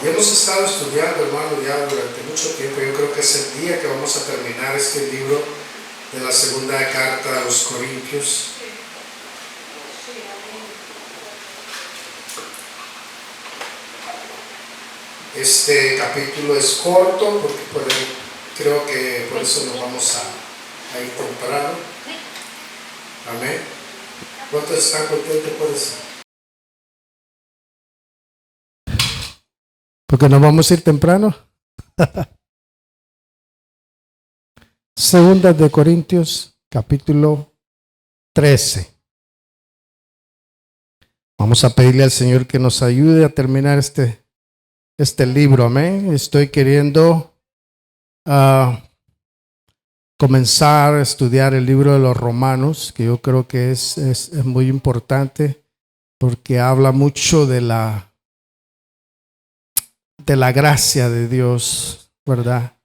Y hemos estado estudiando, hermano, ya durante mucho tiempo. Yo creo que es el día que vamos a terminar este libro de la segunda carta a los Corintios. Este capítulo es corto porque creo que por eso nos vamos a ir temprano. Amén. ¿Cuántos están contentos por eso? Porque nos vamos a ir temprano. Segunda de Corintios, capítulo 13. Vamos a pedirle al Señor que nos ayude a terminar este libro. Amén. Estoy queriendo comenzar a estudiar el libro de los Romanos, que yo creo que es muy importante porque habla mucho de la gracia de Dios, ¿verdad?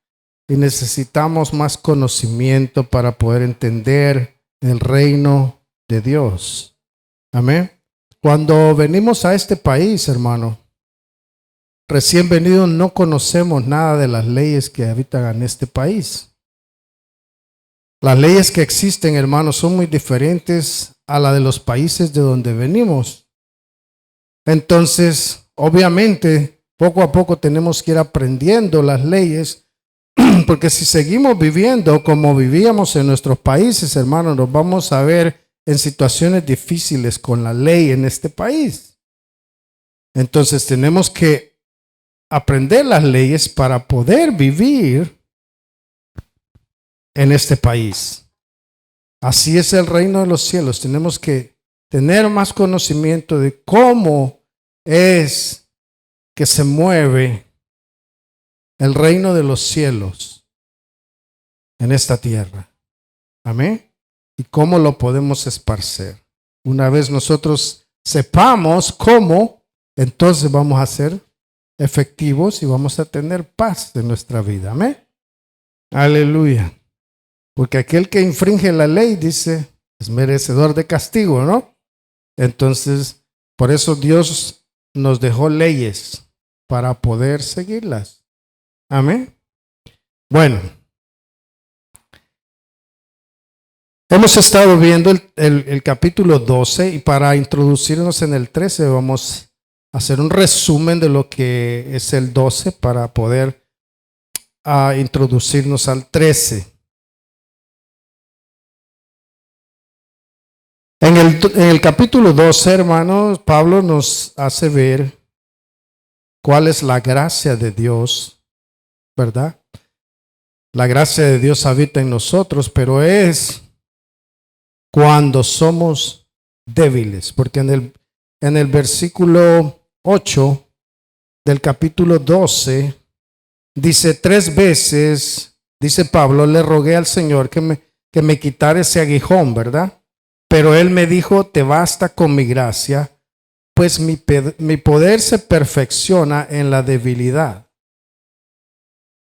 Y necesitamos más conocimiento para poder entender el reino de Dios. Amén. Cuando venimos a este país, hermano, recién venidos, no conocemos nada de las leyes que habitan en este país. Las leyes que existen, hermanos, son muy diferentes a las de los países de donde venimos. Entonces, obviamente, poco a poco tenemos que ir aprendiendo las leyes, porque si seguimos viviendo como vivíamos en nuestros países, hermanos, nos vamos a ver en situaciones difíciles con la ley en este país. Entonces tenemos que aprender las leyes para poder vivir en este país. Así es el reino de los cielos. Tenemos que tener más conocimiento de cómo es que se mueve el reino de los cielos en esta tierra. Amén. Y cómo lo podemos esparcer. Una vez nosotros sepamos cómo, entonces vamos a ser efectivos y vamos a tener paz en nuestra vida. Amén. Aleluya. Porque aquel que infringe la ley, dice, es merecedor de castigo, ¿no? Entonces, por eso Dios nos dejó leyes para poder seguirlas. Amén. Bueno, hemos estado viendo el capítulo 12 y para introducirnos en el 13 vamos a hacer un resumen de lo que es el 12 para poder introducirnos al 13. En el capítulo 12, hermanos, Pablo nos hace ver cuál es la gracia de Dios, ¿verdad? La gracia de Dios habita en nosotros, pero es cuando somos débiles, porque en el versículo 8 del capítulo 12 dice 3 veces, dice Pablo, le rogué al Señor que me quitara ese aguijón, ¿verdad? Pero él me dijo, te basta con mi gracia, pues mi poder se perfecciona en la debilidad.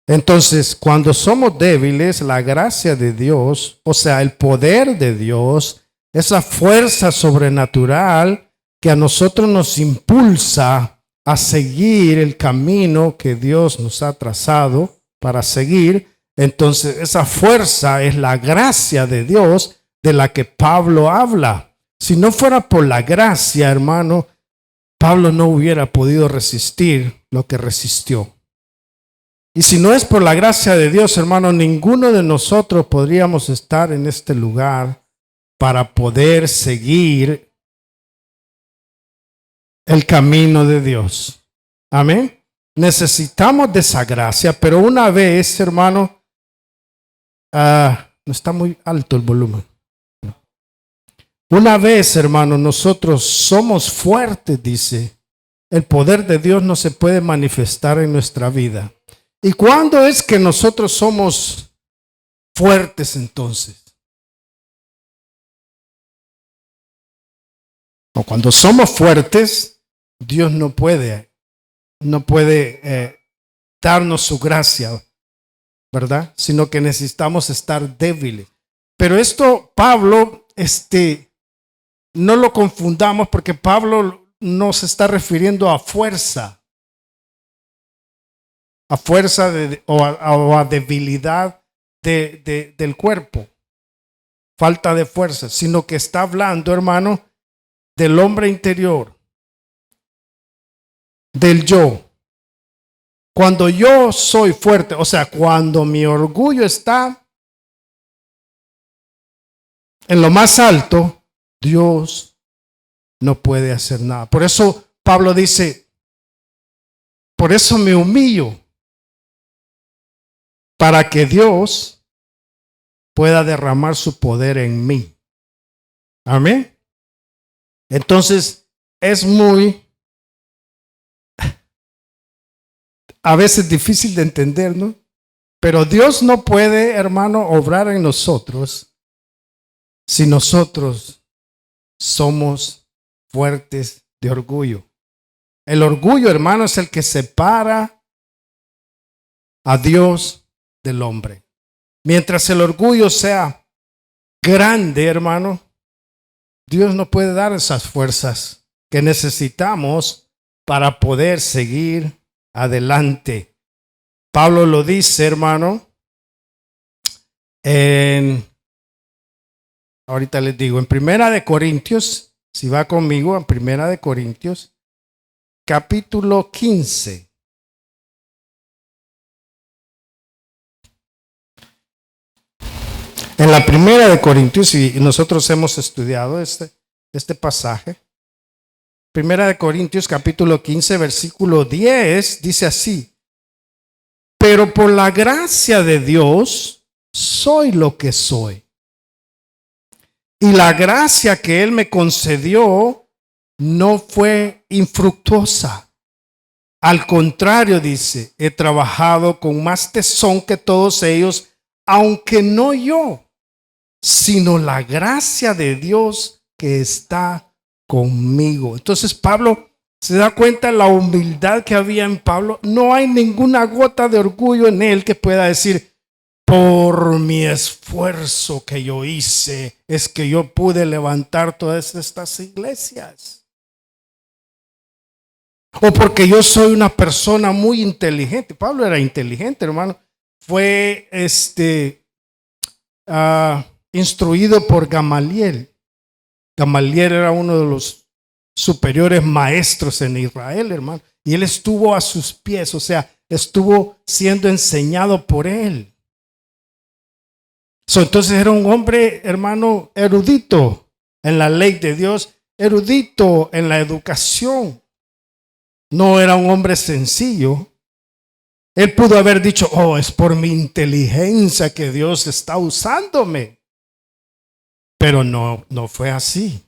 Entonces, cuando somos débiles, la gracia de Dios, o sea, el poder de Dios, esa fuerza sobrenatural que a nosotros nos impulsa a seguir el camino que Dios nos ha trazado para seguir, entonces esa fuerza es la gracia de Dios de la que Pablo habla. Si no fuera por la gracia, hermano, Pablo no hubiera podido resistir lo que resistió. Y si no es por la gracia de Dios, hermano, ninguno de nosotros podríamos estar en este lugar para poder seguir el camino de Dios. Amén. Necesitamos de esa gracia, pero una vez, hermano, no está muy alto el volumen. Una vez, hermano, nosotros somos fuertes, dice, el poder de Dios no se puede manifestar en nuestra vida. ¿Y cuándo es que nosotros somos fuertes entonces? O cuando somos fuertes, Dios no puede darnos su gracia, ¿verdad? Sino que necesitamos estar débiles. Pero esto, Pablo, no lo confundamos porque Pablo no se está refiriendo a fuerza. a fuerza o a debilidad del cuerpo, falta de fuerza, sino que está hablando, hermano, del hombre interior, del yo. Cuando yo soy fuerte, o sea, cuando mi orgullo está en lo más alto, Dios no puede hacer nada. Por eso Pablo dice, por eso me humillo, para que Dios pueda derramar su poder en mí. Amén. Entonces, es a veces difícil de entender, ¿no? Pero Dios no puede, hermano, obrar en nosotros si nosotros somos fuertes de orgullo. El orgullo, hermano, es el que separa a Dios del hombre. Mientras el orgullo sea grande, hermano, Dios no puede dar esas fuerzas que necesitamos para poder seguir adelante. Pablo lo dice, hermano, ahorita les digo, en Primera de Corintios, si va conmigo, en Primera de Corintios, capítulo 15. En la Primera de Corintios, y nosotros hemos estudiado este pasaje, Primera de Corintios capítulo 15, versículo 10, dice así: pero por la gracia de Dios soy lo que soy. Y la gracia que Él me concedió no fue infructuosa. Al contrario, dice, he trabajado con más tesón que todos ellos, aunque no yo, sino la gracia de Dios que está conmigo. Entonces Pablo se da cuenta de la humildad que había en Pablo. No hay ninguna gota de orgullo en él que pueda decir, por mi esfuerzo que yo hice, es que yo pude levantar todas estas iglesias. O porque yo soy una persona muy inteligente. Pablo era inteligente, hermano. Fue instruido por Gamaliel. Gamaliel era uno de los superiores maestros en Israel, hermano. Y él estuvo a sus pies, o sea, estuvo siendo enseñado por él. Entonces era un hombre, hermano, erudito en la ley de Dios, erudito en la educación. No era un hombre sencillo. Él pudo haber dicho, oh, es por mi inteligencia que Dios está usándome. Pero no fue así.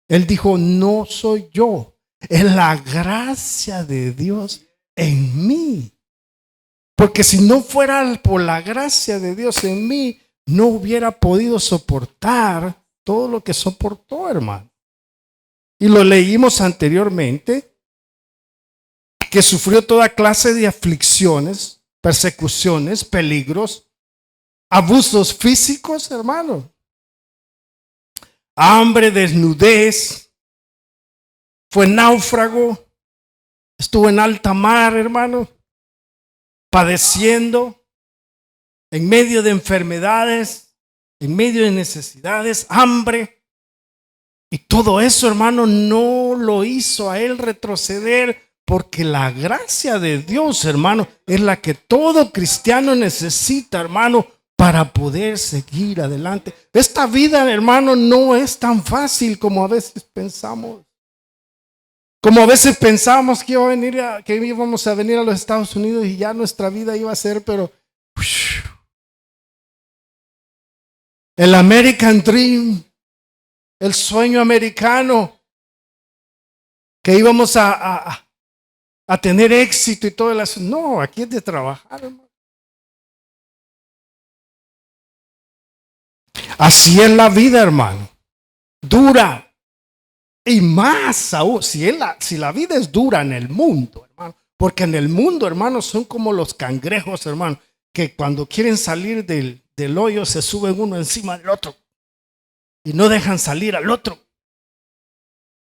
Él dijo, no soy yo, es la gracia de Dios en mí. Porque si no fuera por la gracia de Dios en mí, no hubiera podido soportar todo lo que soportó, hermano. Y lo leímos anteriormente, que sufrió toda clase de aflicciones, persecuciones, peligros, abusos físicos, hermano. Hambre, desnudez, fue náufrago, estuvo en alta mar, hermano, padeciendo, en medio de enfermedades, en medio de necesidades, hambre. Y todo eso, hermano, no lo hizo a él retroceder, porque la gracia de Dios, hermano, es la que todo cristiano necesita, hermano, para poder seguir adelante. Esta vida, hermano, no es tan fácil como a veces pensamos. Como a veces pensábamos que íbamos a venir a los Estados Unidos y ya nuestra vida iba a ser, pero el American Dream, el sueño americano, que íbamos a tener éxito y todo el asunto. No, aquí es de trabajar, hermano. Así es la vida, hermano. Dura. Y más aún, si la vida es dura en el mundo, hermano. Porque en el mundo, hermano, son como los cangrejos, hermano, que cuando quieren salir del hoyo se suben uno encima del otro y no dejan salir al otro.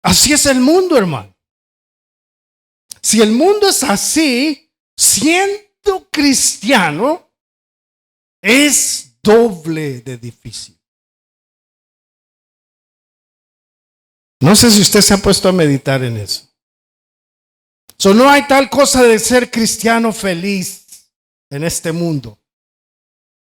Así es el mundo, hermano. Si el mundo es así, 100 cristiano es doble de difícil. No sé si usted se ha puesto a meditar en eso. No hay tal cosa de ser cristiano feliz en este mundo.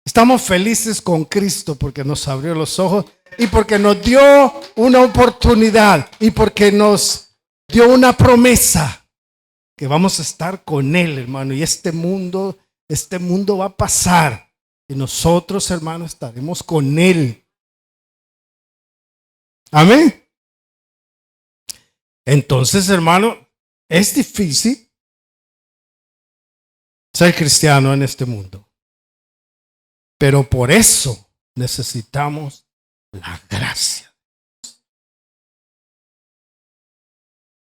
Estamos felices con Cristo porque nos abrió los ojos y porque nos dio una oportunidad y porque nos dio una promesa que vamos a estar con Él, hermano. Y este mundo va a pasar y nosotros, hermano, estaremos con Él. Amén. Entonces, hermano, es difícil ser cristiano en este mundo. Pero por eso necesitamos la gracia.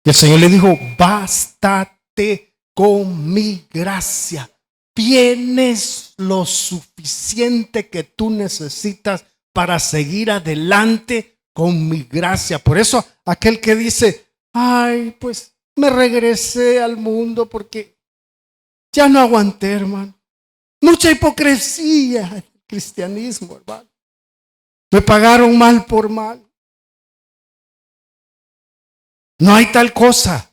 Y el Señor le dijo, bástate con mi gracia. Tienes lo suficiente que tú necesitas para seguir adelante con mi gracia. Por eso aquel que dice, ay, pues me regresé al mundo porque ya no aguanté, hermano. Mucha hipocresía en el cristianismo, hermano. Me pagaron mal por mal. No hay tal cosa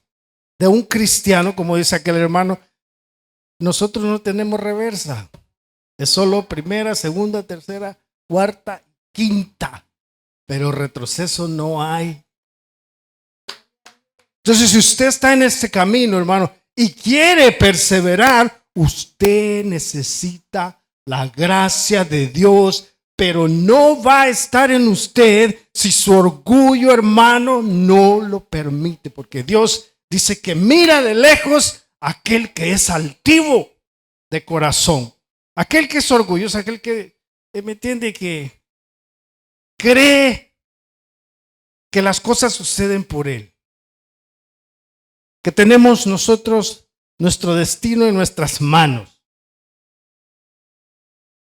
de un cristiano, como dice aquel hermano. Nosotros no tenemos reversa. Es solo primera, segunda, tercera, cuarta, quinta. Pero retroceso no hay. Entonces, si usted está en este camino, hermano, y quiere perseverar, usted necesita la gracia de Dios, pero no va a estar en usted si su orgullo, hermano, no lo permite, porque Dios dice que mira de lejos a aquel que es altivo de corazón, aquel que es orgulloso, aquel que, ¿me entiende? Que cree que las cosas suceden por él, que tenemos nosotros nuestro destino en nuestras manos,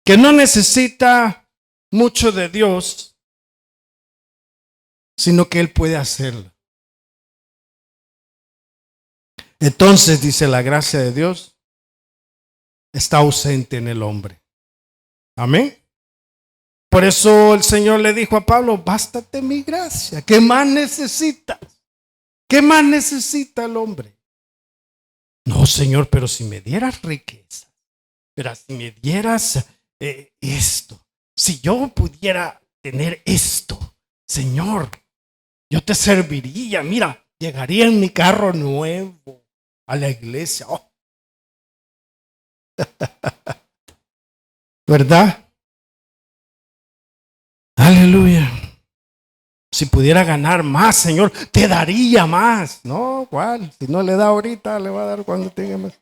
que no necesita mucho de Dios, sino que Él puede hacerlo. Entonces, dice, la gracia de Dios está ausente en el hombre. Amén. Por eso el Señor le dijo a Pablo, bástate mi gracia. ¿Qué más necesitas? ¿Qué más necesita el hombre? No, Señor, pero si me dieras riqueza, pero si me dieras esto, si yo pudiera tener esto, Señor, yo te serviría. Mira, llegaría en mi carro nuevo a la iglesia. Oh. ¿Verdad? Aleluya. Si pudiera ganar más, Señor, te daría más. No, ¿cuál? Si no le da ahorita, le va a dar cuando tenga más.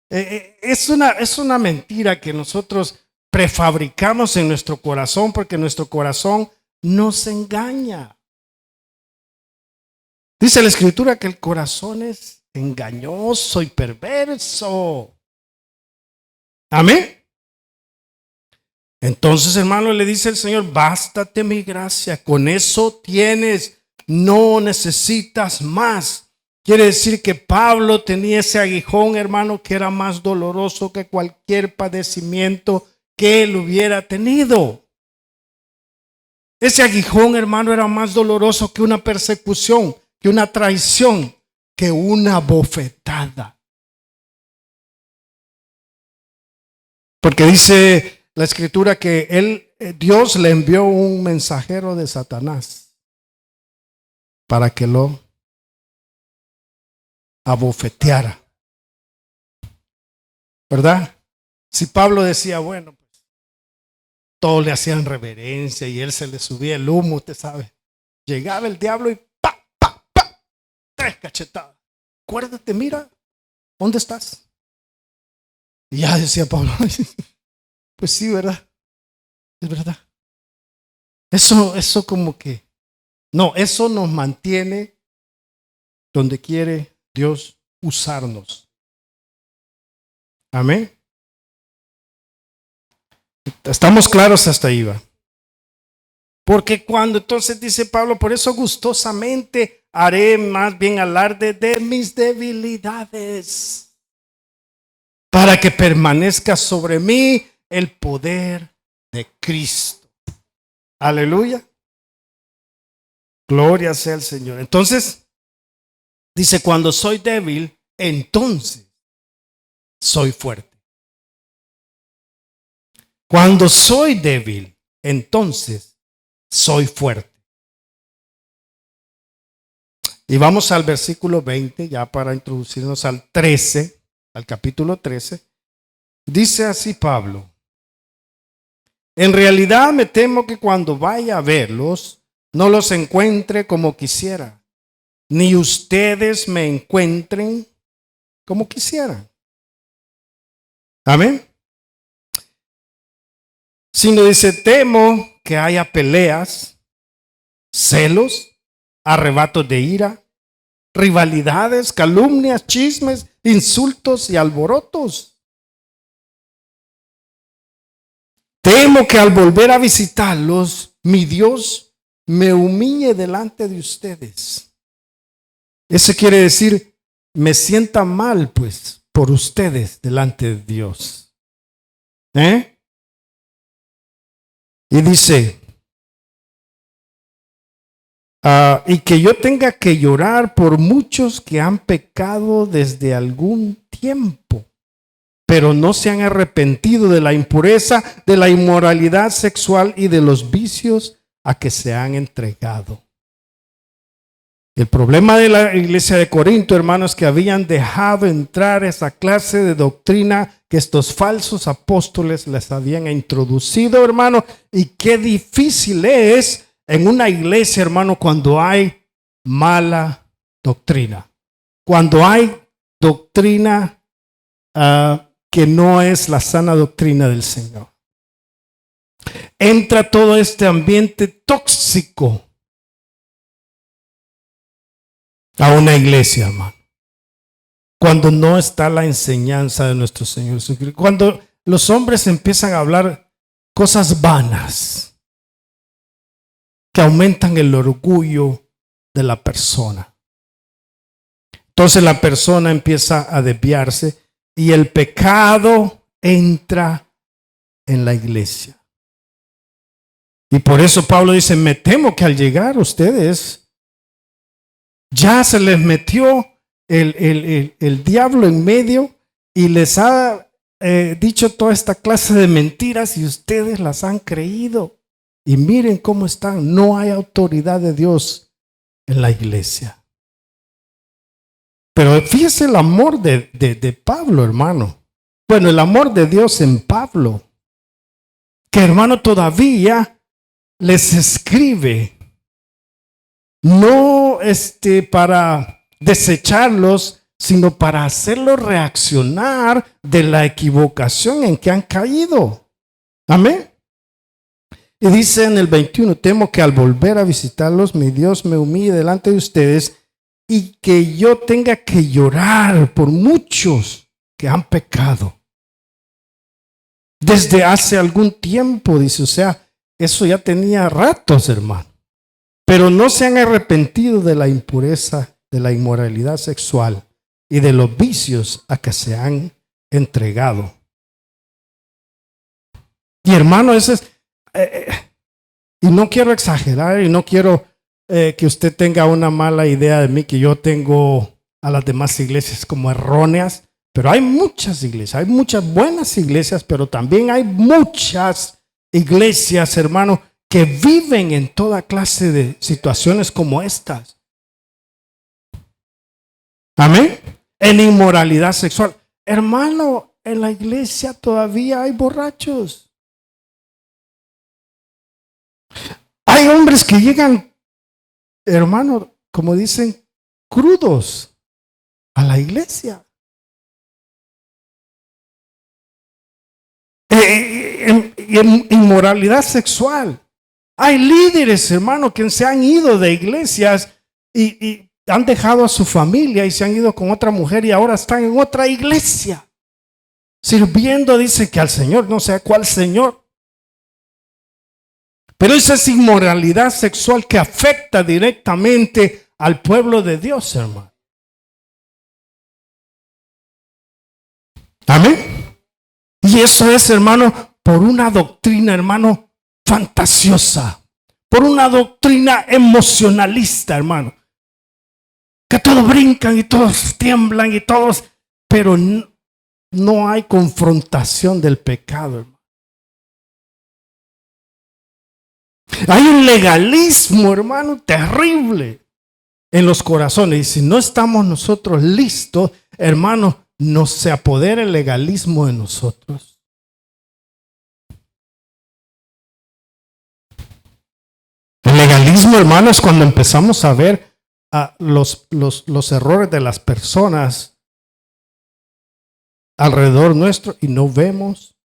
Es una mentira que nosotros prefabricamos en nuestro corazón, porque nuestro corazón nos engaña. Dice la Escritura que el corazón es engañoso y perverso. Amén. Entonces, hermano, le dice el Señor, bástate mi gracia, con eso tienes, no necesitas más. Quiere decir que Pablo tenía ese aguijón, hermano, que era más doloroso que cualquier padecimiento que él hubiera tenido. Ese aguijón, hermano, era más doloroso que una persecución, que una traición, que una bofetada. Porque dice la Escritura que Dios le envió un mensajero de Satanás para que lo abofeteara. ¿Verdad? Si Pablo decía, bueno, pues todos le hacían reverencia y él se le subía el humo, usted sabe. Llegaba el diablo y ¡pa, pa, pa! 3 cachetadas. Acuérdate, mira, ¿dónde estás? Y ya decía Pablo, pues sí, ¿verdad? Es verdad. Eso como que, no, eso nos mantiene donde quiere Dios usarnos. Amén. Estamos claros hasta ahí, va. Porque cuando entonces dice Pablo, por eso gustosamente haré más bien alarde de mis debilidades, para que permanezca sobre mí el poder de Cristo. Aleluya. Gloria sea el Señor. Entonces, dice, cuando soy débil, entonces soy fuerte. Cuando soy débil, entonces soy fuerte. Y vamos al versículo 20, ya para introducirnos al 13, al capítulo 13. Dice así Pablo: en realidad me temo que cuando vaya a verlos, no los encuentre como quisiera, ni ustedes me encuentren como quisieran. Amén. Sino dice, temo que haya peleas, celos, arrebatos de ira, rivalidades, calumnias, chismes, insultos y alborotos. Temo que al volver a visitarlos, mi Dios me humille delante de ustedes. Eso quiere decir, me sienta mal, pues, por ustedes delante de Dios. Y dice, y que yo tenga que llorar por muchos que han pecado desde algún tiempo, pero no se han arrepentido de la impureza, de la inmoralidad sexual y de los vicios a que se han entregado. El problema de la iglesia de Corinto, hermanos, es que habían dejado entrar esa clase de doctrina que estos falsos apóstoles les habían introducido, hermano, y qué difícil es en una iglesia, hermano, cuando hay mala doctrina. Cuando hay doctrina que no es la sana doctrina del Señor. Entra todo este ambiente tóxico a una iglesia, hermano. Cuando no está la enseñanza de nuestro Señor Jesucristo. Cuando los hombres empiezan a hablar cosas vanas que aumentan el orgullo de la persona. Entonces la persona empieza a desviarse y el pecado entra en la iglesia. Y por eso Pablo dice, me temo que al llegar ustedes ya se les metió el diablo en medio y les ha dicho toda esta clase de mentiras y ustedes las han creído. Y miren cómo están. No hay autoridad de Dios en la iglesia. Pero fíjese el amor de Pablo, hermano. Bueno, el amor de Dios en Pablo. Que, hermano, todavía les escribe. No para desecharlos, sino para hacerlos reaccionar de la equivocación en que han caído. Amén. Y dice en el 21, temo que al volver a visitarlos, mi Dios me humille delante de ustedes y que yo tenga que llorar por muchos que han pecado. Desde hace algún tiempo, dice, o sea, eso ya tenía ratos, hermano. Pero no se han arrepentido de la impureza, de la inmoralidad sexual y de los vicios a que se han entregado. Y hermano, eso es, y no quiero exagerar y no quiero que usted tenga una mala idea de mí, que yo tengo a las demás iglesias como erróneas, pero hay muchas iglesias, hay muchas buenas iglesias, pero también hay muchas iglesias, hermano, que viven en toda clase de situaciones como estas. Amén. En inmoralidad sexual. Hermano, en la iglesia todavía hay borrachos. Hay hombres que llegan, hermano, como dicen, crudos a la iglesia. En inmoralidad sexual. Hay líderes, hermano, que se han ido de iglesias y han dejado a su familia y se han ido con otra mujer y ahora están en otra iglesia. Sirviendo, dice que al Señor, no sé cuál Señor. Pero esa es inmoralidad sexual que afecta directamente al pueblo de Dios, hermano. Amén. eso es, hermano, por una doctrina, hermano, fantasiosa, por una doctrina emocionalista, hermano, que todos brincan y todos tiemblan y todos, pero no hay confrontación del pecado, hermano. Hay un legalismo, hermano, terrible en los corazones. Y si no estamos nosotros listos, hermano, no se apodera el legalismo de nosotros. El legalismo, hermano, es cuando empezamos a ver los errores de las personas alrededor nuestro y no vemos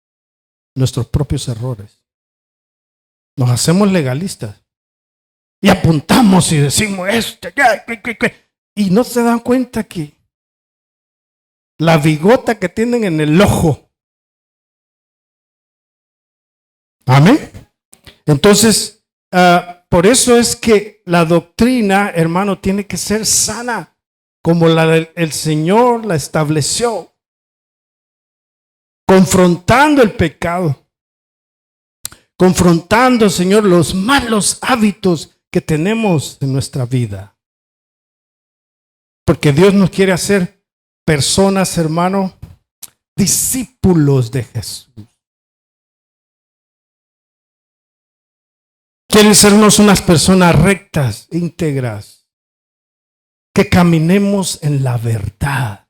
nuestros propios errores. Nos hacemos legalistas y apuntamos y decimos esto, y no se dan cuenta que la bigota que tienen en el ojo. Amén. Entonces, por eso es que la doctrina, hermano, tiene que ser sana, como el Señor la estableció, confrontando el pecado, confrontando, Señor, los malos hábitos que tenemos en nuestra vida. Porque Dios nos quiere hacer personas, hermano, discípulos de Jesús. Quiere sernos unas personas rectas, íntegras, que caminemos en la verdad.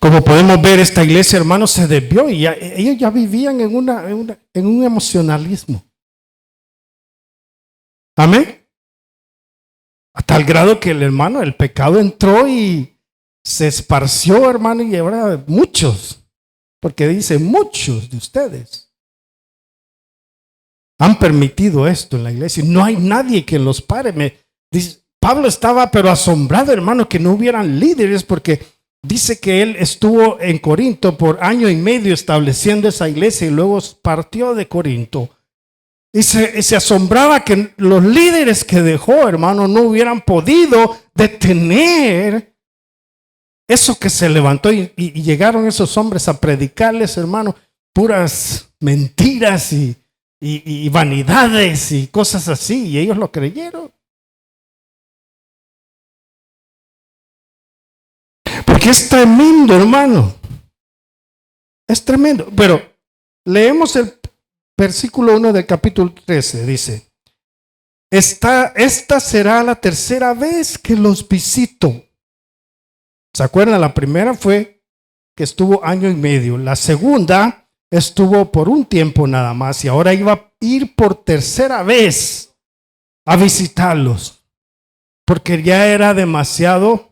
Como podemos ver, esta iglesia, hermano, se desvió y ellos ya vivían en un emocionalismo. Amén. A tal grado que el pecado entró y se esparció, hermano, y ahora muchos, porque dice muchos de ustedes han permitido esto en la iglesia. No hay nadie que los pare. Pablo estaba pero asombrado, hermano, que no hubieran líderes, porque dice que él estuvo en Corinto por 1 año y medio estableciendo esa iglesia y luego partió de Corinto. Y se asombraba que los líderes que dejó, hermano, no hubieran podido detener eso que se levantó y llegaron esos hombres a predicarles, hermano, puras mentiras y vanidades y cosas así, y ellos lo creyeron. Porque es tremendo, hermano. Es tremendo. Pero leemos el versículo 1 del capítulo 13. Dice: Esta será la tercera vez que los visito. ¿Se acuerdan? La primera fue que estuvo 1 año y medio. La segunda estuvo por un tiempo nada más. Y ahora iba a ir por tercera vez a visitarlos. Porque ya era demasiado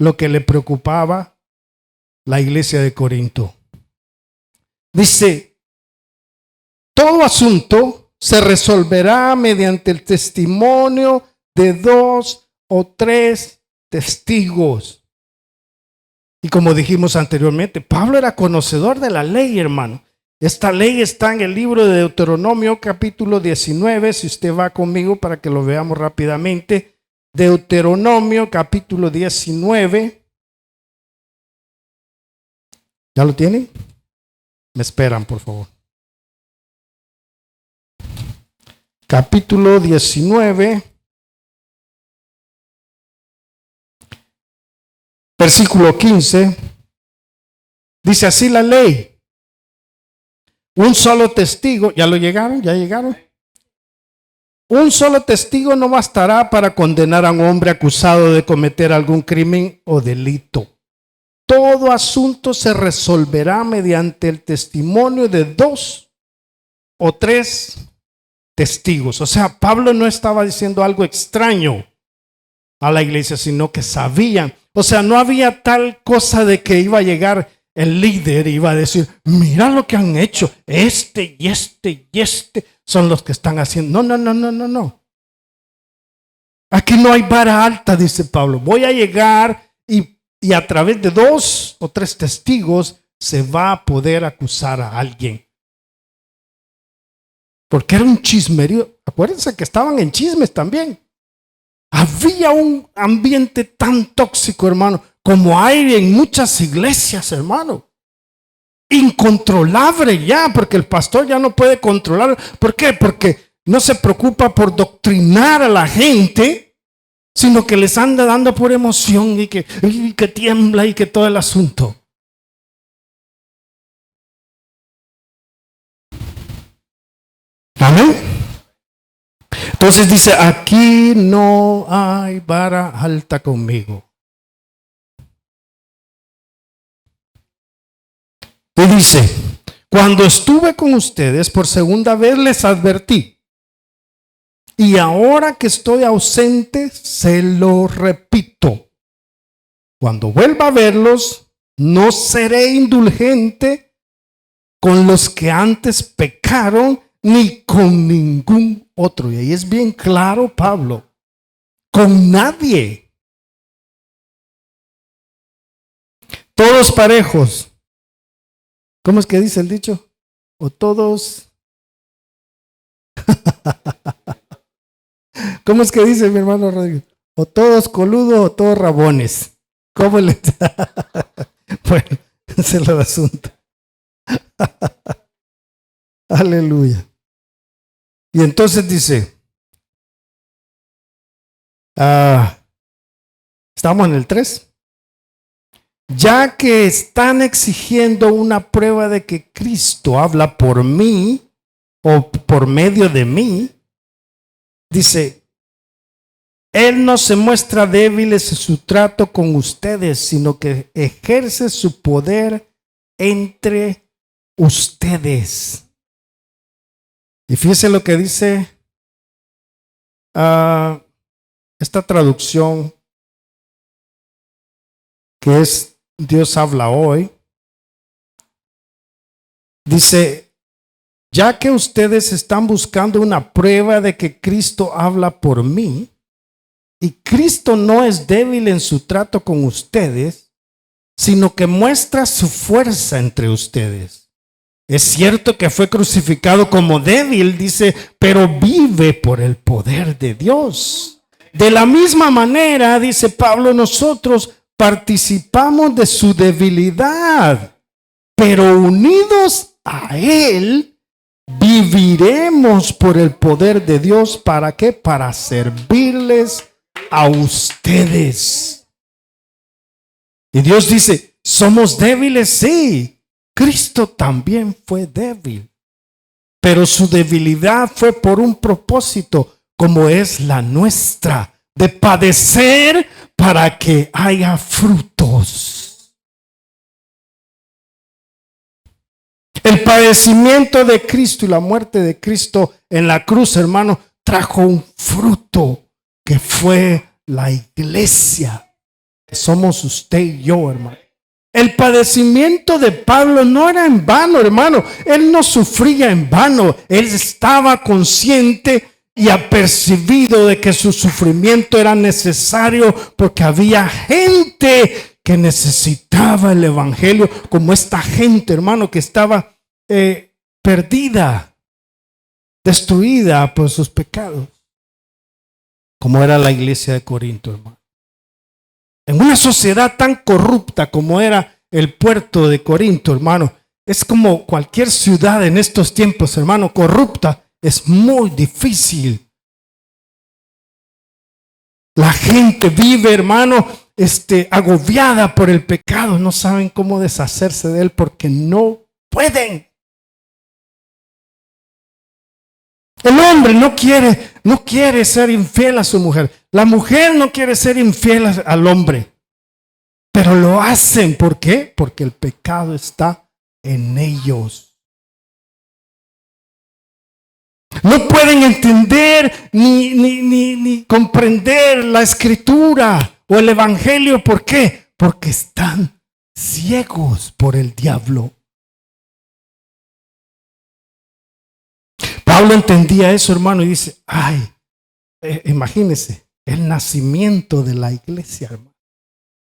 lo que le preocupaba la iglesia de Corinto. Dice: todo asunto se resolverá mediante el testimonio de 2 o 3 testigos. Y como dijimos anteriormente, Pablo era conocedor de la ley, hermano. Esta ley está en el libro de Deuteronomio capítulo 19. Si usted va conmigo para que lo veamos rápidamente. Deuteronomio capítulo 19. ¿Ya lo tienen? Me esperan, por favor. Capítulo 19. Versículo 15. Dice así la ley: un solo testigo. ¿Ya lo llegaron? ¿Ya llegaron? Un solo testigo no bastará para condenar a un hombre acusado de cometer algún crimen o delito. Todo asunto se resolverá mediante el testimonio de 2 o 3 testigos. O sea, Pablo no estaba diciendo algo extraño a la iglesia, sino que sabían. O sea, no había tal cosa de que iba a llegar el líder y iba a decir: mira lo que han hecho, este y este y este son los que están haciendo. No. Aquí no hay vara alta, dice Pablo. Voy a llegar y a través de 2 o 3 testigos se va a poder acusar a alguien. Porque era un chismerío. Acuérdense que estaban en chismes también. Había un ambiente tan tóxico, hermano, como hay en muchas iglesias, hermano. Incontrolable ya, porque el pastor ya no puede controlar. ¿Por qué? Porque no se preocupa por doctrinar a la gente, sino que les anda dando por emoción y que tiembla y que todo el asunto. Amén. Entonces dice, aquí no hay vara alta conmigo. Y dice, cuando estuve con ustedes por segunda vez les advertí. Y ahora que estoy ausente, se lo repito. Cuando vuelva a verlos, no seré indulgente con los que antes pecaron, ni con ningún otro. Y ahí es bien claro Pablo. Con nadie. Todos parejos. ¿Cómo es que dice el dicho? O todos. ¿Cómo es que dice mi hermano Rodrigo? O todos coludos o todos rabones. ¿Cómo le Bueno, ese es el asunto. Aleluya. Y entonces dice, estamos en el 3. Ya que están exigiendo una prueba de que Cristo habla por mí o por medio de mí, dice, Él no se muestra débil en su trato con ustedes, sino que ejerce su poder entre ustedes. Y fíjese lo que dice esta traducción, que es Dios habla hoy. Dice, ya que ustedes están buscando una prueba de que Cristo habla por mí, y Cristo no es débil en su trato con ustedes, sino que muestra su fuerza entre ustedes. Es cierto que fue crucificado como débil, dice, pero vive por el poder de Dios. De la misma manera, dice Pablo, nosotros participamos de su debilidad, pero unidos a Él, viviremos por el poder de Dios. ¿Para qué? Para servirles a ustedes. Y Dios dice, somos débiles, sí. Cristo también fue débil, pero su debilidad fue por un propósito, como es la nuestra, de padecer para que haya frutos. El padecimiento de Cristo y la muerte de Cristo en la cruz, hermano, trajo un fruto que fue la iglesia, que somos usted y yo, hermano. El padecimiento de Pablo no era en vano, hermano. Él no sufría en vano. Él estaba consciente y apercibido de que su sufrimiento era necesario porque había gente que necesitaba el evangelio, como esta gente, hermano, que estaba perdida, destruida por sus pecados, como era la iglesia de Corinto, hermano. En una sociedad tan corrupta como era el puerto de Corinto, hermano, es como cualquier ciudad en estos tiempos, hermano, corrupta. Es muy difícil. La gente vive, hermano, agobiada por el pecado. No saben cómo deshacerse de él porque no pueden. El hombre no quiere ser infiel a su mujer. La mujer no quiere ser infiel al hombre. Pero lo hacen. ¿Por qué? Porque el pecado está en ellos. No pueden entender ni comprender la escritura o el evangelio. ¿Por qué? Porque están ciegos por el diablo. Pablo entendía eso, hermano, y dice, imagínense, el nacimiento de la iglesia, hermano.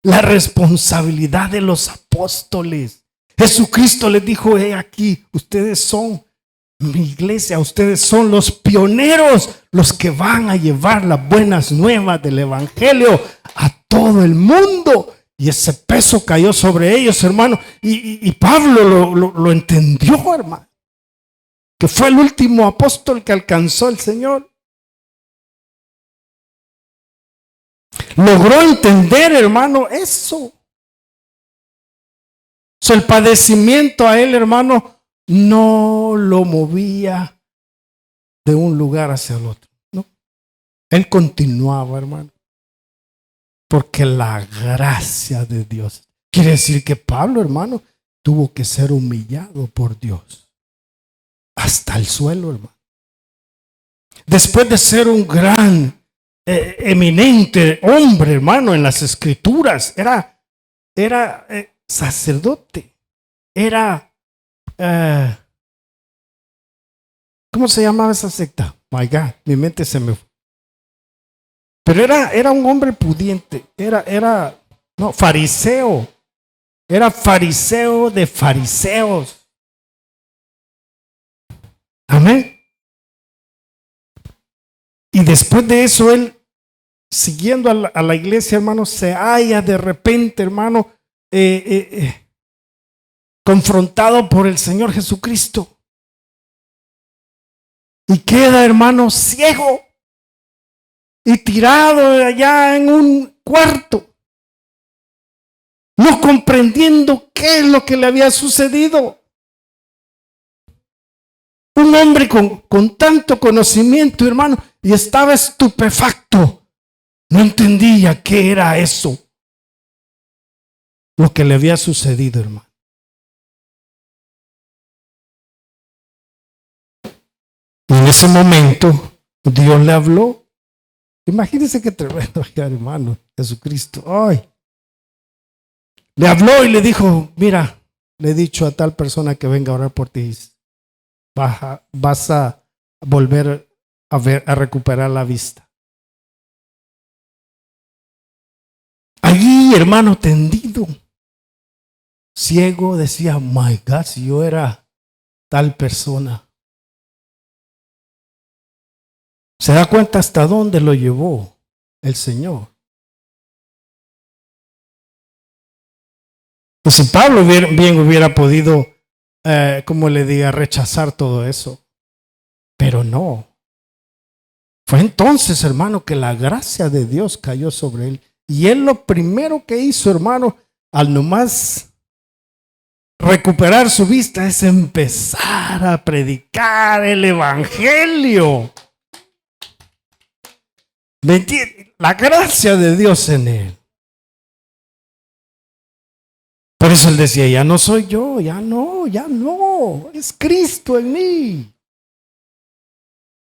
La responsabilidad de los apóstoles. Jesucristo les dijo, aquí, ustedes son mi iglesia, ustedes son los pioneros, los que van a llevar las buenas nuevas del evangelio a todo el mundo. Y ese peso cayó sobre ellos, hermano. Y Pablo lo entendió, hermano. Que fue el último apóstol que alcanzó el Señor. Logró entender, hermano, eso. O sea, el padecimiento a él, hermano, no lo movía de un lugar hacia el otro. No. Él continuaba, hermano. Porque la gracia de Dios. Quiere decir que Pablo, hermano, tuvo que ser humillado por Dios. Hasta el suelo, hermano. Después de ser un gran, eminente hombre, hermano, en las escrituras, era sacerdote, era, ¿cómo se llamaba esa secta? My God, mi mente se me fue. Pero era un hombre pudiente, fariseo, era fariseo de fariseos. Amén. Y después de eso, él, siguiendo a la iglesia, hermano, se halla de repente, hermano, confrontado por el Señor Jesucristo. Y queda, hermano, ciego y tirado allá en un cuarto, no comprendiendo qué es lo que le había sucedido. Un hombre con tanto conocimiento, hermano, y estaba estupefacto. No entendía qué era eso, lo que le había sucedido, hermano. Y en ese momento, Dios le habló. Imagínense qué tremendo, hermano, Jesucristo. Ay. Le habló y le dijo, mira, le he dicho a tal persona que venga a orar por ti. Vas a volver a recuperar la vista. Allí, hermano, tendido, ciego, decía, my God, si yo era tal persona. ¿Se da cuenta hasta dónde lo llevó el Señor? Pues si Pablo bien hubiera podido, como le diga, rechazar todo eso. Pero no. Fue entonces, hermano, que la gracia de Dios cayó sobre él. Y él lo primero que hizo, hermano, al nomás recuperar su vista, es empezar a predicar el evangelio. ¿Me entiendes? La gracia de Dios en él. Por eso él decía, ya no soy yo, ya no, es Cristo en mí.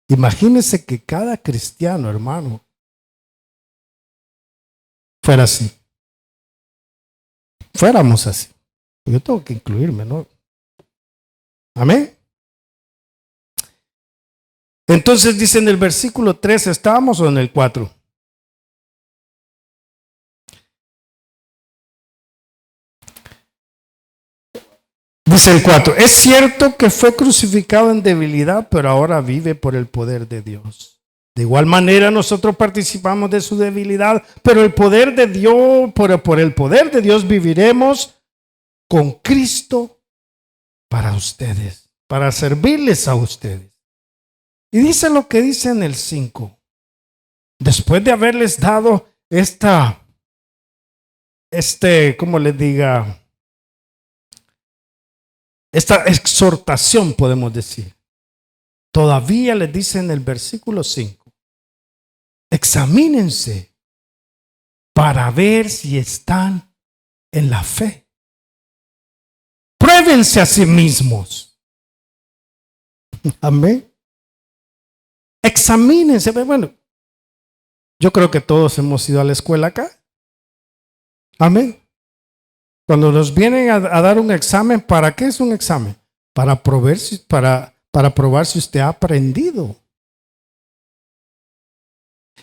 Imagínese que cada cristiano, hermano, fuera así. Fuéramos así. Yo tengo que incluirme, ¿no? Amén. Entonces dice en el versículo 3, ¿estábamos o en el 4? Dice el 4, es cierto que fue crucificado en debilidad, pero ahora vive por el poder de Dios. De igual manera nosotros participamos de su debilidad, pero el poder de Dios, por el poder de Dios viviremos con Cristo para ustedes, para servirles a ustedes. Y dice lo que dice en el 5. Después de haberles dado ¿cómo les diga? Esta exhortación, podemos decir. Todavía les dice en el versículo 5. Examínense para ver si están en la fe. Pruébense a sí mismos. Amén. Examínense. Bueno, yo creo que todos hemos ido a la escuela acá. Amén. Cuando nos vienen a dar un examen, ¿para qué es un examen? Para probar si usted ha aprendido.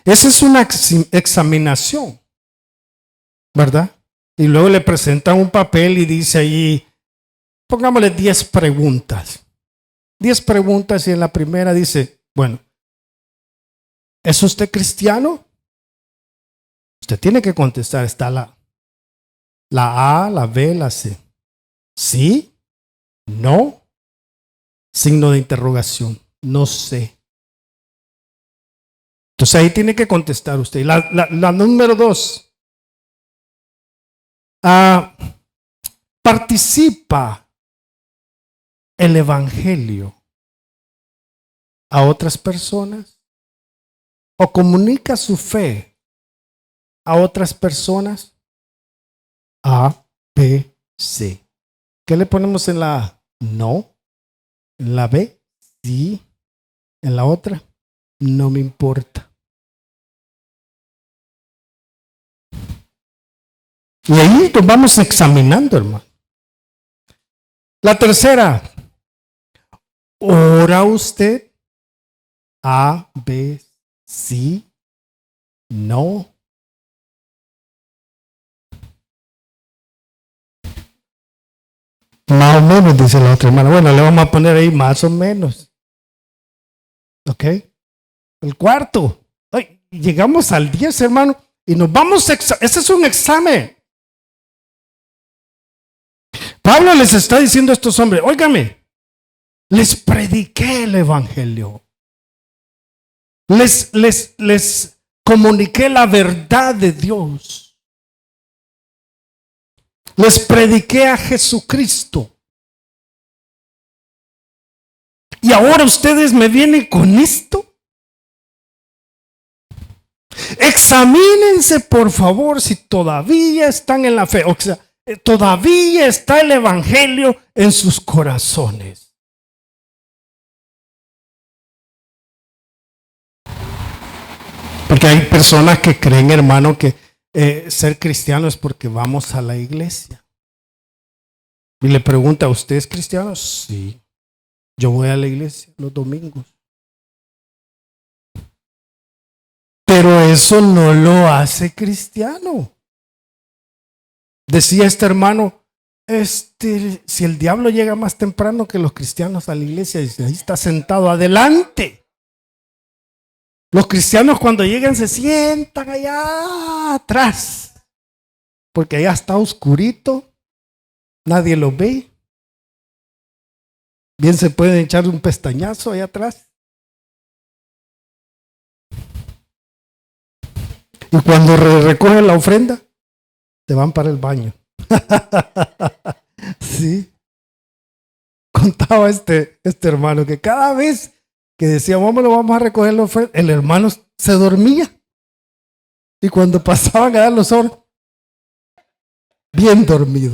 Esa es una examinación, ¿verdad? Y luego le presentan un papel y dice ahí, pongámosle 10 preguntas. 10 preguntas y en la primera dice, bueno, ¿es usted cristiano? Usted tiene que contestar, está la A, la B, la C. ¿Sí? ¿No? Signo de interrogación. No sé. Entonces ahí tiene que contestar usted. La número 2. Participa el evangelio a otras personas o comunica su fe a otras personas. A, B, C. ¿Qué le ponemos en la A? No. En la B, sí. En la otra, no me importa. Y ahí nos vamos examinando, hermano. La tercera, ¿ora usted? A, B, sí, no. Más o menos, dice la otra hermana. Bueno, le vamos a poner ahí más o menos. ¿Ok? El cuarto. Ay, llegamos al 10, hermano, y nos vamos a ese es un examen. Pablo les está diciendo a estos hombres, óigame, les prediqué el evangelio. Les comuniqué la verdad de Dios. Les prediqué a Jesucristo. Y ahora ustedes me vienen con esto. Examínense, por favor, si todavía están en la fe. O sea, todavía está el evangelio en sus corazones. Porque hay personas que creen, hermano, que ser cristiano es porque vamos a la iglesia. Y le pregunta, ¿usted es cristiano? Sí. Yo voy a la iglesia los domingos. Pero eso no lo hace cristiano. Decía este hermano, si el diablo llega más temprano que los cristianos a la iglesia, dice, ahí está sentado adelante. Los cristianos cuando llegan se sientan allá atrás, porque allá está oscurito, nadie lo ve. Bien se puede echar un pestañazo allá atrás. Y cuando recogen la ofrenda, se van para el baño. Sí. Contaba este hermano que cada vez que decía, vamos a recoger la ofrenda, el hermano se dormía. Y cuando pasaban a dar los sobres, bien dormido.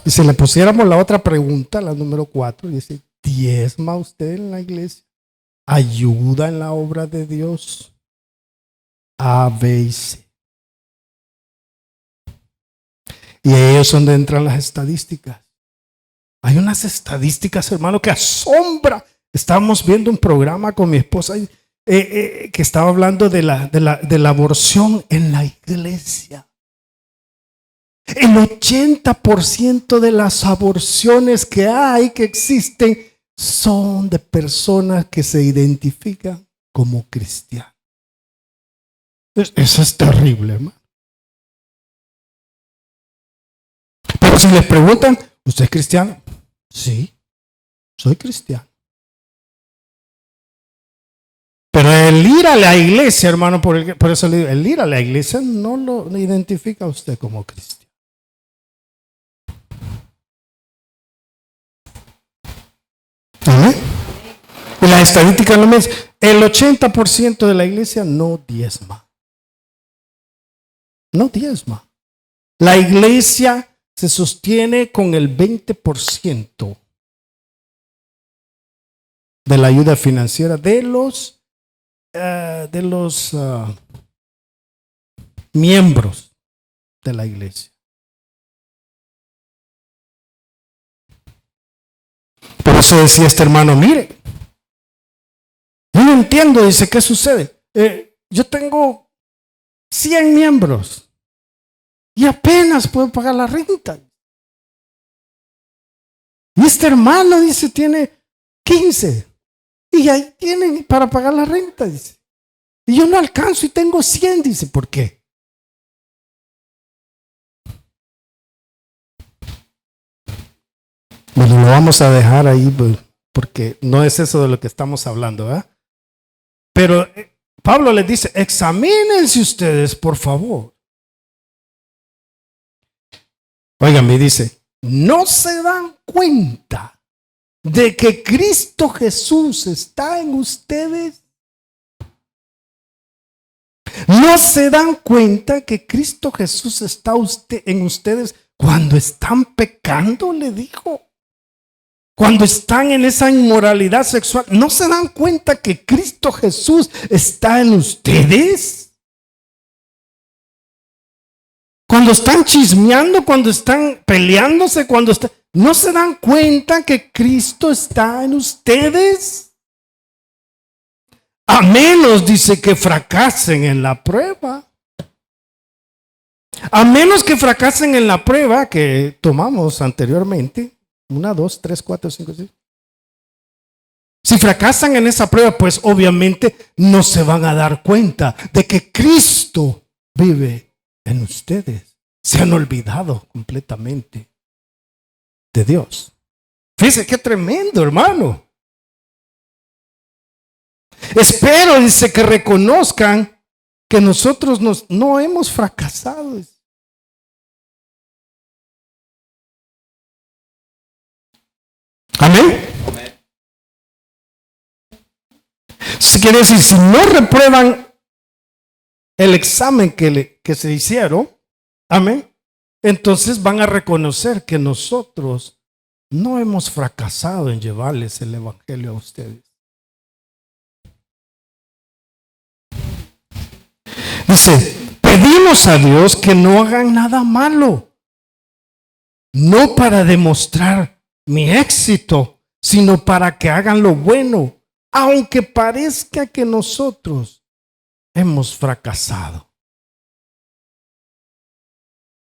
Y si le pusiéramos la otra pregunta, la número 4, dice, ¿diezma usted en la iglesia? ¿Ayuda en la obra de Dios? A, B y C. Y ahí es donde entran las estadísticas. Hay unas estadísticas, hermano, que asombra. Estábamos viendo un programa con mi esposa que estaba hablando de la aborción en la iglesia. El 80% de las aborciones que existen, son de personas que se identifican como cristianos. Eso es terrible, hermano. Pero si les preguntan, ¿usted es cristiano? Sí, soy cristiano. Pero el ir a la iglesia, hermano, por eso le digo, el ir a la iglesia no lo identifica a usted como cristiano. ¿Ah? Y la estadística no me dice, el 80% de la iglesia no diezma. No diezma. La iglesia se sostiene con el 20% de la ayuda financiera de los miembros de la iglesia. Por eso decía este hermano, mire, yo no entiendo, dice, ¿qué sucede? Yo tengo 100 miembros y apenas puedo pagar la renta. Y este hermano, dice, tiene 15. Y ahí tienen para pagar la renta, dice. Y yo no alcanzo y tengo 100, dice. ¿Por qué? Bueno, lo vamos a dejar ahí porque no es eso de lo que estamos hablando, ¿verdad? Pero Pablo les dice, examínense ustedes, por favor. Oigan, me dice, ¿no se dan cuenta de que Cristo Jesús está en ustedes? ¿No se dan cuenta que Cristo Jesús está en ustedes cuando están pecando? Le dijo. Cuando están en esa inmoralidad sexual, ¿no se dan cuenta que Cristo Jesús está en ustedes? Cuando están chismeando, cuando están peleándose, ¿no se dan cuenta que Cristo está en ustedes? A menos, dice, que fracasen en la prueba. A menos que fracasen en la prueba que tomamos anteriormente. 1, 2, 3, 4, 5, 6. Si fracasan en esa prueba, pues obviamente no se van a dar cuenta de que Cristo vive en ustedes. Se han olvidado completamente de Dios. Fíjense qué tremendo, hermano. Espero, dice, que reconozcan que nosotros no hemos fracasado. Amén. Si quiere decir, si no reprueban el examen que se hicieron, amén, entonces van a reconocer que nosotros no hemos fracasado en llevarles el evangelio a ustedes. Dice, pedimos a Dios que no hagan nada malo, no para demostrar mi éxito, sino para que hagan lo bueno, aunque parezca que nosotros hemos fracasado.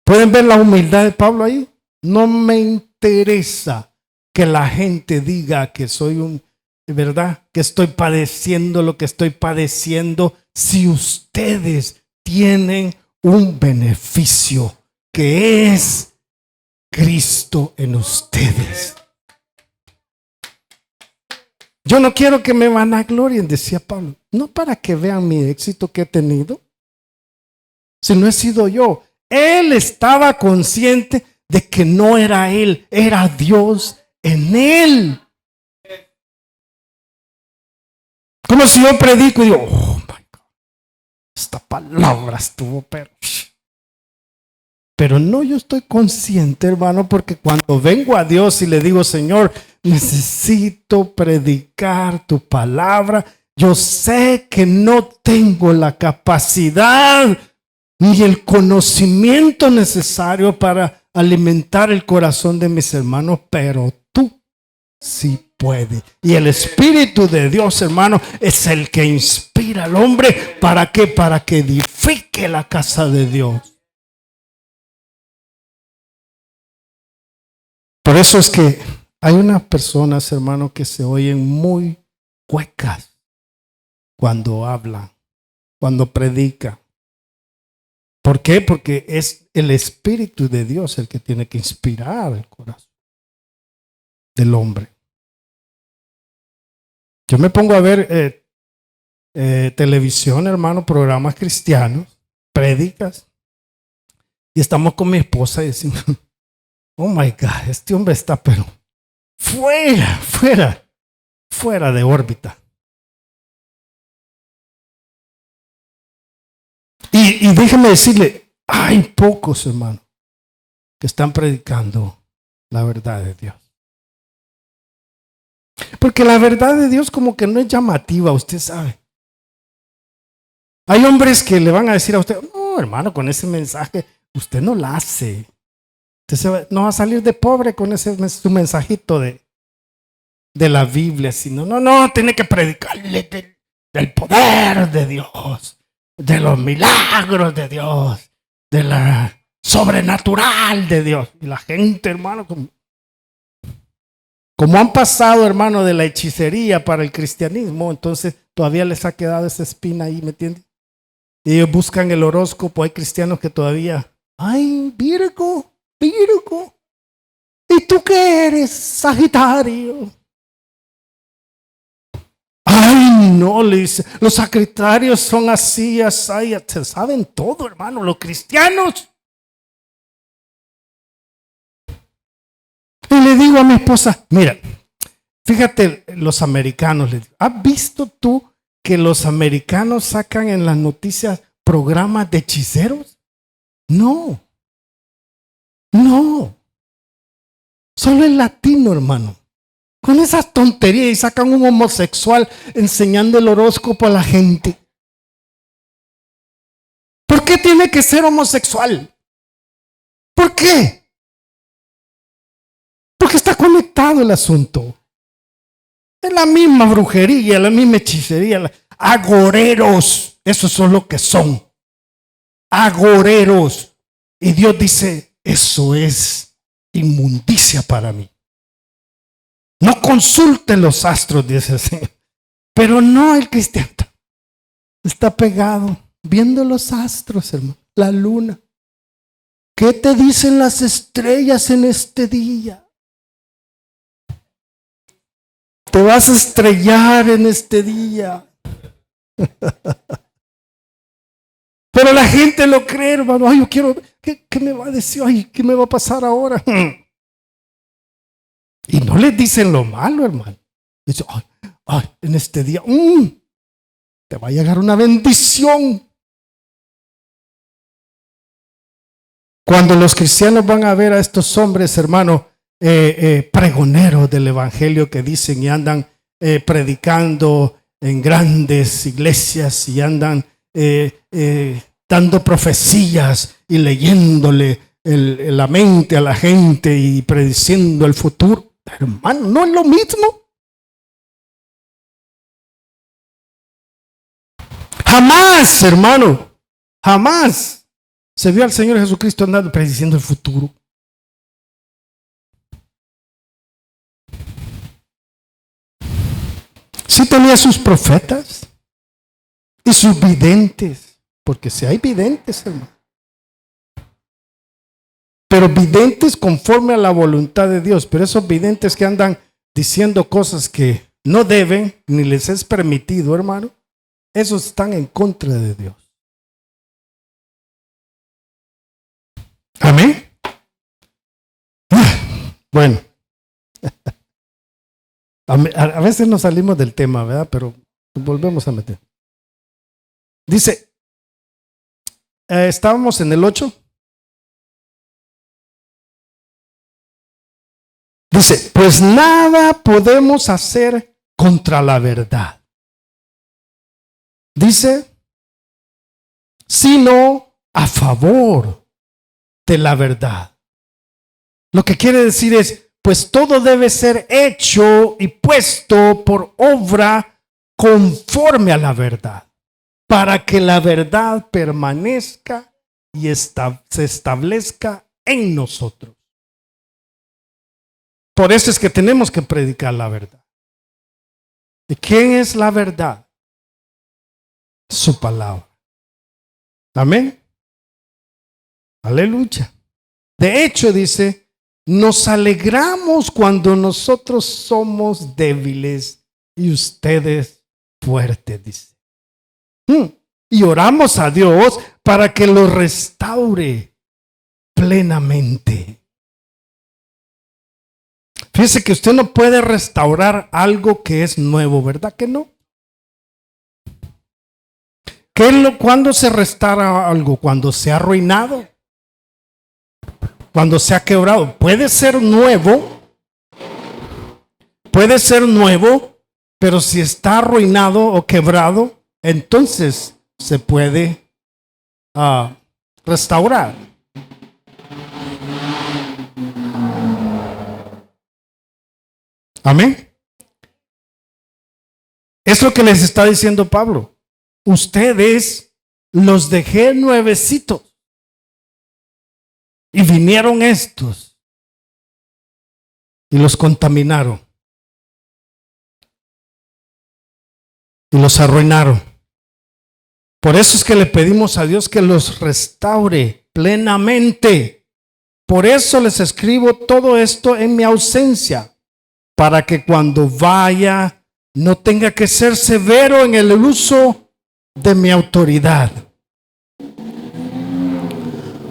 ¿Pueden ver la humildad de Pablo ahí? No me interesa que la gente diga que soy ¿verdad? Que estoy padeciendo lo que estoy padeciendo, si ustedes tienen un beneficio que es Cristo en ustedes. Yo no quiero que me vanaglorien, decía Pablo, no para que vean mi éxito que he tenido, si no he sido yo. Él estaba consciente de que no era él, era Dios en él. Como si yo predico y digo, oh my God, esta palabra estuvo pero no, yo estoy consciente, hermano, porque cuando vengo a Dios y le digo, Señor, necesito predicar tu palabra, yo sé que no tengo la capacidad ni el conocimiento necesario para alimentar el corazón de mis hermanos, pero tú sí puedes. Y el Espíritu de Dios, hermano, es el que inspira al hombre. ¿Para qué? Para que edifique la casa de Dios. Por eso es que hay unas personas, hermano, que se oyen muy huecas cuando hablan, cuando predican. ¿Por qué? Porque es el Espíritu de Dios el que tiene que inspirar el corazón del hombre. Yo me pongo a ver televisión, hermano, programas cristianos, prédicas, y estamos con mi esposa y decimos, oh my God, este hombre está pero fuera de órbita. Y déjeme decirle, hay pocos, hermano, que están predicando la verdad de Dios. Porque la verdad de Dios como que no es llamativa, usted sabe. Hay hombres que le van a decir a usted, no, hermano, con ese mensaje usted no la hace. Usted no va a salir de pobre con su mensajito de la Biblia, sino no, tiene que predicarle del poder de Dios, de los milagros de Dios, de la sobrenatural de Dios. Y la gente, hermano, como Como han pasado, hermano, de la hechicería para el cristianismo, entonces todavía les ha quedado esa espina ahí, ¿me entiendes? Y ellos buscan el horóscopo. Hay cristianos que todavía, ay, Virgo, Virgo. ¿Y tú qué eres? Sagitario. Ay, no, le dice, los sagitarios son así, así, se saben todo, hermano, los cristianos. Y le digo a mi esposa, mira, fíjate, los americanos, ¿has visto tú que los americanos sacan en las noticias programas de hechiceros? No, no, solo el latino, hermano. Con esas tonterías y sacan un homosexual enseñando el horóscopo a la gente. ¿Por qué tiene que ser homosexual? ¿Por qué? Porque está conectado el asunto. Es la misma brujería, la misma hechicería. Agoreros, esos son lo que son. Agoreros. Y Dios dice, eso es inmundicia para mí. No consulte los astros, dice el Señor. Pero no, el cristiano está pegado viendo los astros, hermano, la luna. ¿Qué te dicen las estrellas en este día? Te vas a estrellar en este día. Pero la gente lo cree, hermano. Ay, yo quiero, ¿qué me va a decir? Ay, ¿qué me va a pasar ahora? Y no les dicen lo malo, hermano. Dicen, ay, en este día, te va a llegar una bendición. Cuando los cristianos van a ver a estos hombres, hermano, pregoneros del evangelio que dicen y andan predicando en grandes iglesias y andan dando profecías y leyéndole la mente a la gente y prediciendo el futuro. Hermano, no es lo mismo. Jamás, hermano, jamás se vio al Señor Jesucristo andando prediciendo el futuro. Sí tenía sus profetas y sus videntes, porque si hay videntes, hermano. Pero videntes conforme a la voluntad de Dios. Pero esos videntes que andan diciendo cosas que no deben, ni les es permitido, hermano, esos están en contra de Dios. Amén. Bueno, a veces nos salimos del tema, ¿verdad? Pero volvemos a meter. Dice, estábamos en el 8. Dice, pues nada podemos hacer contra la verdad. Dice, sino a favor de la verdad. Lo que quiere decir es, pues todo debe ser hecho y puesto por obra conforme a la verdad, para que la verdad permanezca y se establezca en nosotros. Por eso es que tenemos que predicar la verdad. ¿Y quién es la verdad? Su palabra. Amén. Aleluya. De hecho, dice, nos alegramos cuando nosotros somos débiles y ustedes fuertes, dice. Y oramos a Dios para que lo restaure plenamente. Fíjese que usted no puede restaurar algo que es nuevo, ¿verdad que no? ¿Cuándo se restaura algo? Cuando se ha arruinado, cuando se ha quebrado. Puede ser nuevo, pero si está arruinado o quebrado, entonces se puede restaurar. Amén. Es lo que les está diciendo Pablo. Ustedes los dejé nuevecitos y vinieron estos y los contaminaron. y los arruinaron. Por eso es que le pedimos a Dios que los restaure plenamente. Por eso les escribo todo esto en mi ausencia, para que cuando vaya no tenga que ser severo en el uso de mi autoridad,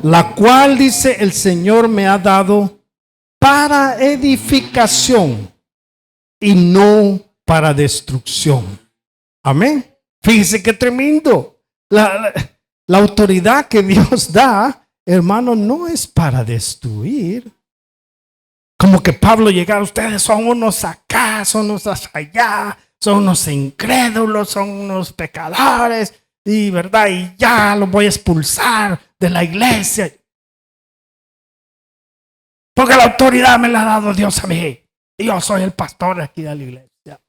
la cual, dice, el Señor me ha dado para edificación y no para destrucción. Amén. Fíjese qué tremendo. La autoridad que Dios da, hermano, no es para destruir. Como que Pablo llegara, ustedes son unos acá, son unos allá, son unos incrédulos, son unos pecadores, y verdad, y ya los voy a expulsar de la iglesia. Porque la autoridad me la ha dado Dios a mí. Y yo soy el pastor aquí de la iglesia.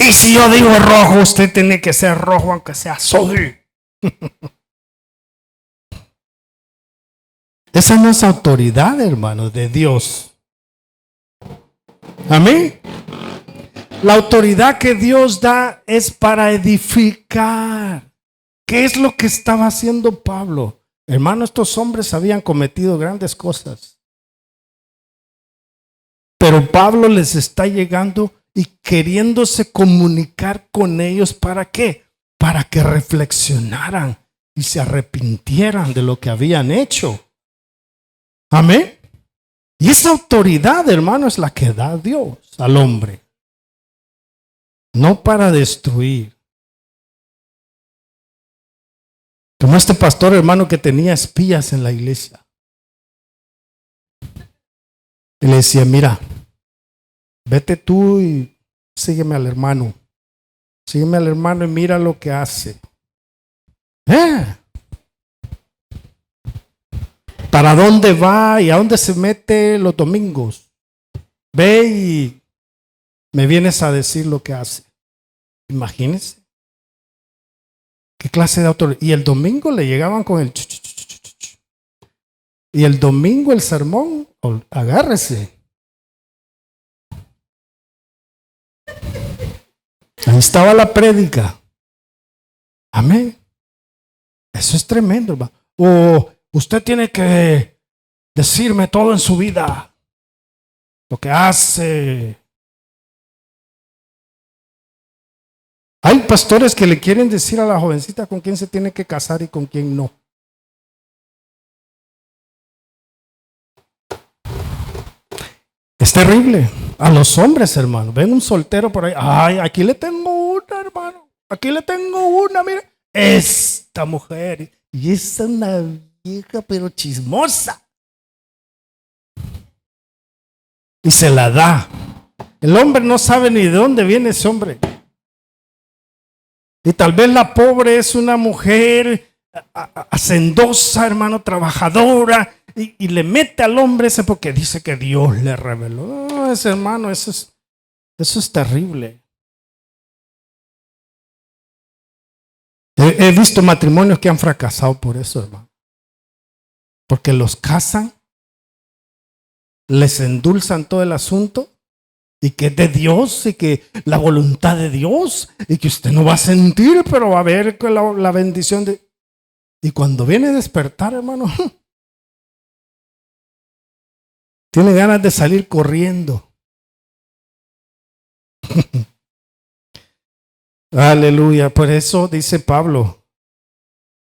Y si yo digo rojo, usted tiene que ser rojo aunque sea azul. Esa no es autoridad, hermano, de Dios. Amén. La autoridad que Dios da es para edificar. ¿Qué es lo que estaba haciendo Pablo? Hermano, estos hombres habían cometido grandes cosas. Pero Pablo les está llegando y queriéndose comunicar con ellos. ¿Para qué? Para que reflexionaran y se arrepintieran de lo que habían hecho. Amén. Y esa autoridad, hermano, es la que da Dios al hombre. No para destruir. Como este pastor, hermano, que tenía espías en la iglesia. Y le decía, mira, vete tú y sígueme al hermano. Sígueme al hermano y mira lo que hace. ¿Para dónde va y a dónde se mete los domingos? Ve y me vienes a decir lo que hace. Imagínense. ¿Qué clase de autoridad? Y el domingo le llegaban con el y el domingo el sermón, agárrese. Ahí estaba la prédica. Amén. Eso es tremendo, hermano. O usted tiene que decirme todo en su vida. Lo que hace. Hay pastores que le quieren decir a la jovencita con quién se tiene que casar y con quién no. Es terrible. A los hombres, hermano. Ven un soltero por ahí. Ay, aquí le tengo una, hermano. Aquí le tengo una, mira. Esta mujer. Y es una vieja pero chismosa. Y se la da. El hombre no sabe ni de dónde viene ese hombre. Y tal vez la pobre es una mujer hacendosa, hermano, trabajadora, y le mete al hombre ese porque dice que Dios le reveló. No, ese hermano, eso es terrible. He visto matrimonios que han fracasado por eso, hermano. Porque los casan, les endulzan todo el asunto. Y que es de Dios y que la voluntad de Dios y que usted no va a sentir, pero va a ver la bendición de... Y cuando viene a despertar, hermano, tiene ganas de salir corriendo. Aleluya. Por eso dice Pablo,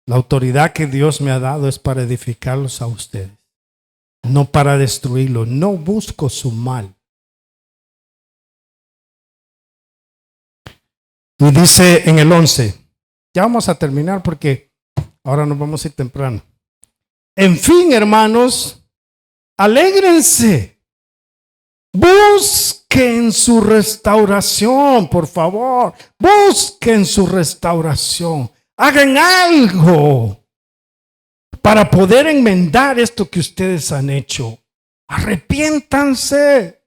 la autoridad que Dios me ha dado es para edificarlos a ustedes, no para destruirlos. No busco su mal. Y dice en el 11, ya vamos a terminar porque ahora nos vamos a ir temprano. En fin, hermanos, alégrense, busquen su restauración, por favor, busquen su restauración, hagan algo para poder enmendar esto que ustedes han hecho. Arrepiéntanse,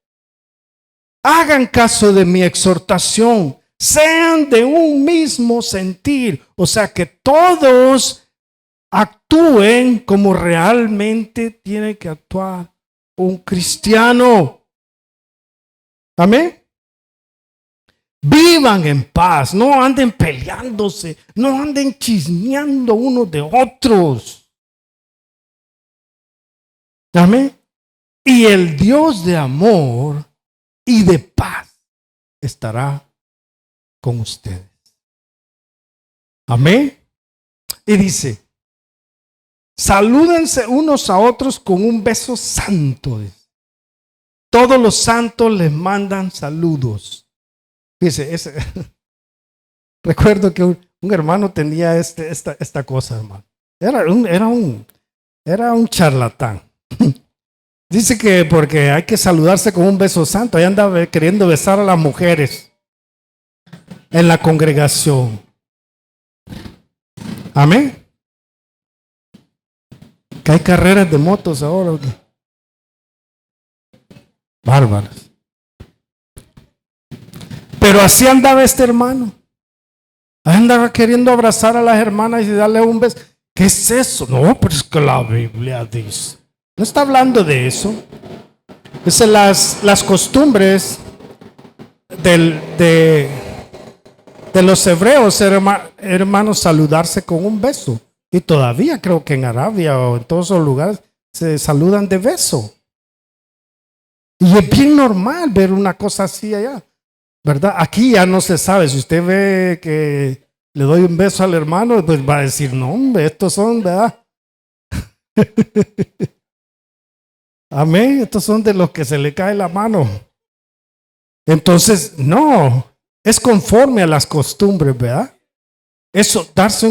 hagan caso de mi exhortación. Sean de un mismo sentir, o sea que todos actúen como realmente tiene que actuar un cristiano. Amén. Vivan en paz, no anden peleándose, no anden chismeando unos de otros. Amén. Y el Dios de amor y de paz estará con ustedes. Amén. Y dice, salúdense unos a otros con un beso santo. Todos los santos les mandan saludos. Fíjese, recuerdo que un hermano tenía esta cosa, hermano. Era un charlatán. Dice que porque hay que saludarse con un beso santo. Ahí andaba queriendo besar a las mujeres en la congregación. Amén. Que hay carreras de motos ahora. Bárbaras. Pero así andaba este hermano. Ahí andaba queriendo abrazar a las hermanas y darle un beso. ¿Qué es eso? No, pero es que la Biblia dice. No está hablando de eso. Es las costumbres de los hebreos, hermanos, saludarse con un beso. Y todavía creo que en Arabia o en todos esos lugares se saludan de beso. Y es bien normal ver una cosa así allá, ¿verdad? Aquí ya no se sabe. Si usted ve que le doy un beso al hermano, pues va a decir, no, hombre, estos son, ¿verdad? Amén, estos son de los que se le cae la mano. Entonces, no, es conforme a las costumbres, ¿verdad? Eso, darse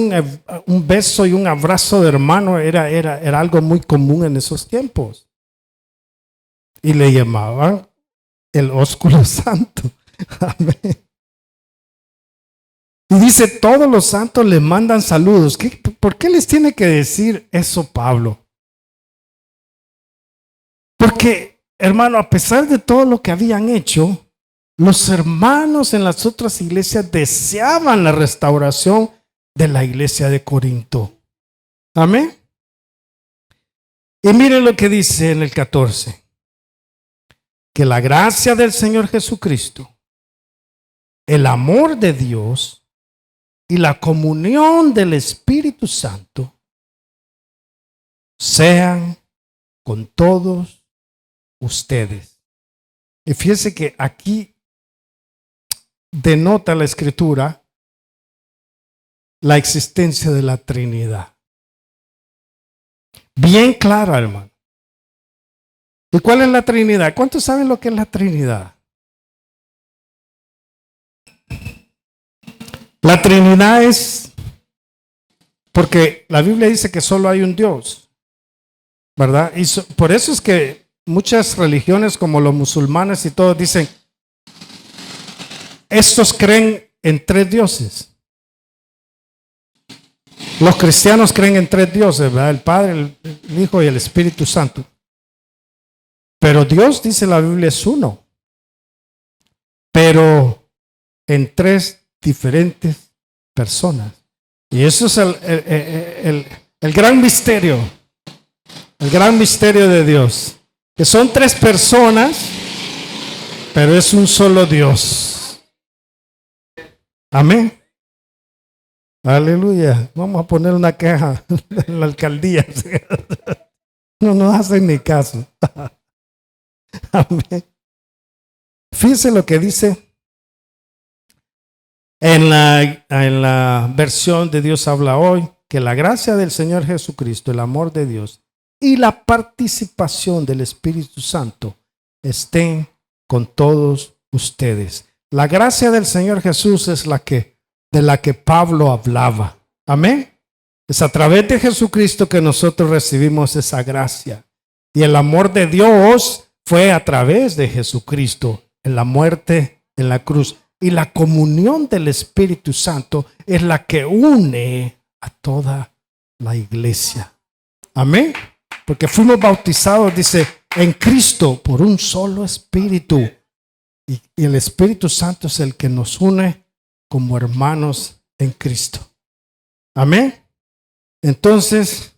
un beso y un abrazo de hermano era algo muy común en esos tiempos. Y le llamaban el ósculo santo. Amén. Y dice, todos los santos le mandan saludos. ¿Por qué les tiene que decir eso Pablo? Porque, hermano, a pesar de todo lo que habían hecho, los hermanos en las otras iglesias deseaban la restauración de la iglesia de Corinto. Amén. Y miren lo que dice en el 14. Que la gracia del Señor Jesucristo, el amor de Dios y la comunión del Espíritu Santo sean con todos ustedes. Y fíjense que aquí denota la Escritura la existencia de la Trinidad. Bien clara, hermano. ¿Y cuál es la Trinidad? ¿Cuántos saben lo que es la Trinidad? La Trinidad es, porque la Biblia dice que solo hay un Dios, ¿verdad? Y por eso es que muchas religiones como los musulmanes y todos dicen, estos creen en 3 dioses. Los cristianos creen en 3 dioses, ¿verdad? El Padre, el Hijo y el Espíritu Santo. Pero Dios, dice la Biblia, es uno. Pero en 3 diferentes personas. Y eso es el gran misterio. El gran misterio de Dios. Que son 3 personas, pero es un solo Dios. Amén. Aleluya. Vamos a poner una queja en la alcaldía. No nos hacen ni caso. Amén. Fíjense lo que dice en la versión de Dios habla hoy, que la gracia del Señor Jesucristo, el amor de Dios y la participación del Espíritu Santo estén con todos ustedes. La gracia del Señor Jesús es de la que Pablo hablaba. Amén. Es a través de Jesucristo que nosotros recibimos esa gracia. Y el amor de Dios fue a través de Jesucristo en la muerte en la cruz. Y la comunión del Espíritu Santo es la que une a toda la iglesia. Amén. Porque fuimos bautizados, dice, en Cristo por un solo Espíritu. Y el Espíritu Santo es el que nos une como hermanos en Cristo. Amén. Entonces,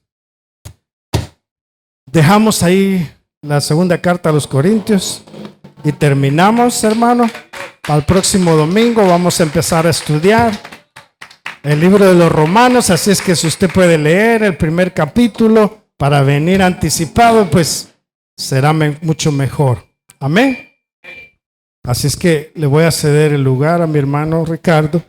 dejamos ahí la segunda carta a los Corintios y terminamos, hermano. Al próximo domingo vamos a empezar a estudiar el libro de los Romanos, así es que si usted puede leer el primer capítulo para venir anticipado, pues será mucho mejor. Amén. Así es que le voy a ceder el lugar a mi hermano Ricardo